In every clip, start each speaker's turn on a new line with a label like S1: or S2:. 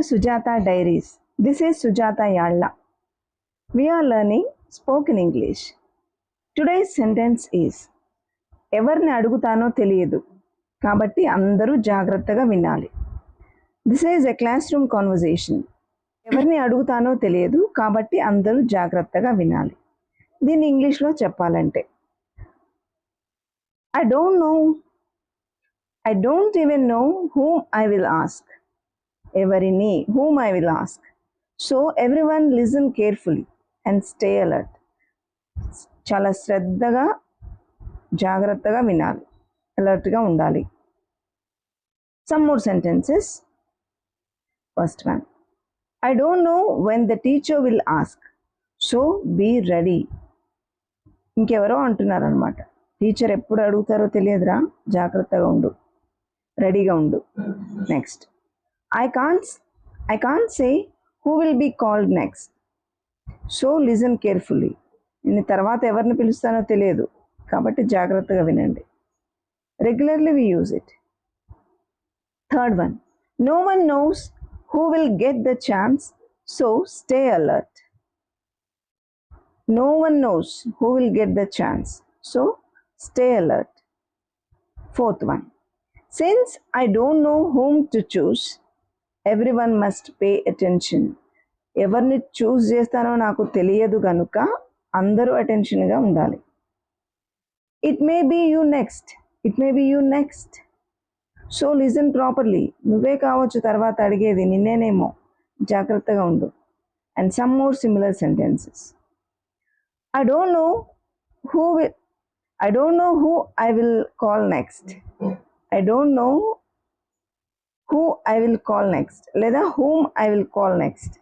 S1: to Sujata Diaries. This is Sujata Yalla. We are learning spoken English. Today's sentence is ఎవర్ని అడుగుతానో తెలియదు కాబట్టి అందరూ జాగ్రత్తగా వినాలి. This is a classroom conversation. ఎవరిని అడుగుతానో తెలియదు కాబట్టి అందరూ జాగ్రత్తగా వినాలి. దీన్ని ఇంగ్లీష్లో చెప్పాలంటే I don't even know whom I will ask. ఎవరిని whom I will ask. So everyone listen carefully and stay alert. చాలా శ్రద్ధగా జాగ్రత్తగా వినాలి, అలర్ట్గా ఉండాలి. Some more sentences. First one. I don't know when the teacher will ask. So be ready. ఇంకెవరో అంటున్నారు అనమాట, టీచర్ ఎప్పుడు అడుగుతారో తెలియదురా, జాగ్రత్తగా ఉండు, రెడీగా ఉండు. Next, I can't say who will be called next. So listen carefully. నేను తర్వాత ఎవరిని పిలుస్తానో తెలియదు కాబట్టి జాగ్రత్తగా వినండి. Regularly we use it. Third one. No one knows who will get the chance, so stay alert. No one knows who will get the chance, so stay alert. Fourth one. Since I don't know whom to choose, everyone must pay attention. ఎవరిని చూస్ చేస్తానో నాకు తెలియదు కనుక అందరూ అటెన్షన్గా ఉండాలి. It may be you next. It may be you next. So listen properly. నువ్వే కావచ్చు తర్వాత అడిగేది, నిన్నేనేమో, జాగ్రత్తగా ఉండు. And some more similar sentences. I don't know who I will call next. I don't know who I will call next. లేదా whom I will call next.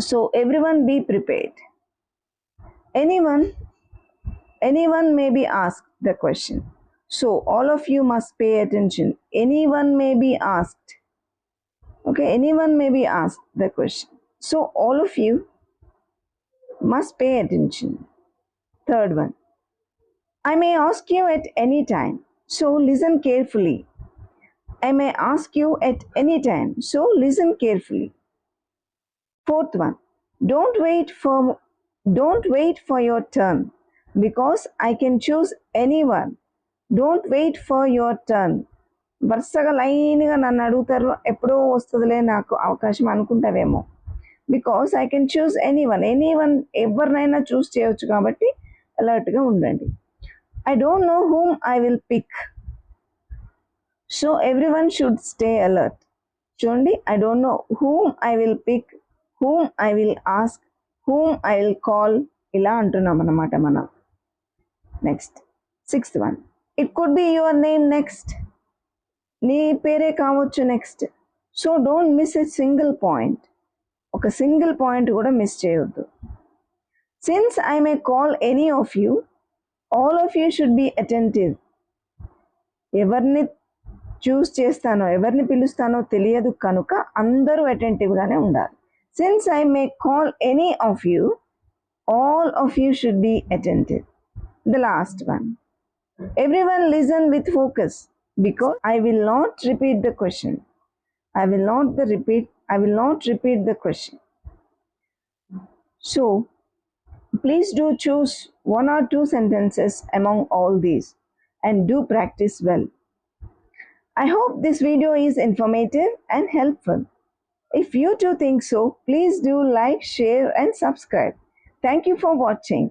S1: So everyone be prepared. Anyone may be asked the question. So all of you must pay attention. Anyone may be asked. Okay, anyone may be asked the question. So all of you must pay attention. Third one. I may ask you at any time. So listen carefully. I may ask you at any time. So listen carefully. Fourth one. Don't wait for your turn because I can choose anyone. Don't wait for your turn. వరుసగా లైన్గా నన్ను అడుగుతారు, ఎప్పుడో వస్తుందిలే నాకు అవకాశం అనుకుంటావేమో. Because I can choose anyone ఎవరినైనా చూస్ చేయవచ్చు కాబట్టి అలర్ట్గా ఉండండి. I don't know whom I will pick. So everyone should stay alert. చూడండి, I don't know whom I will pick, whom I will ask, whom I will call, ఇలా అంటున్నాం అన్నమాట మనం. Next, sixth one. It could be your name next. నీ పేరే కావచ్చు next. So don't miss a single point. ఒక single point కూడా miss చేయొద్దు. Since I may call any of you, all of you should be attentive. ఎవరిని చూస్ చేస్తానో, ఎవరిని పిలుస్తానో తెలియదు కనుక అందరూ అటెంటివ్గానే ఉండాలి. Since I may call any of you, all of you should be attentive. The last one. Everyone listen with focus because I will not repeat the question. I will not repeat the question. So, please do choose one or two sentences among all these and do practice well. I hope this video is informative and helpful. If you too think so, please do like, share and subscribe. Thank you for watching.